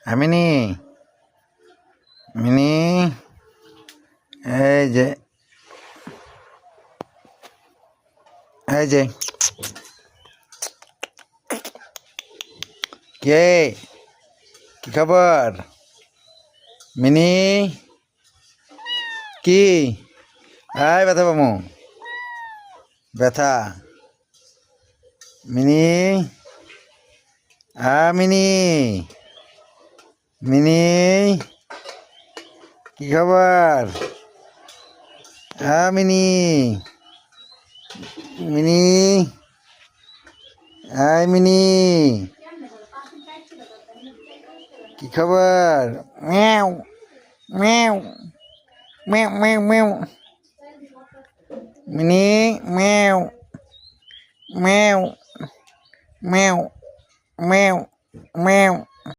mini mini এই যে এই যে কে কি খবর মিনি কি আয় ব্যথা পামু ব্যথা মিনি মিনি মিনি কি খবর মিনি মিনি মিনি কি খবর ম্যাও ম্যাও ম্যাও ম্যাও ম্যাও মিনি ম্যাও ম্যাও ম্যাও ম্যাও ম্যাও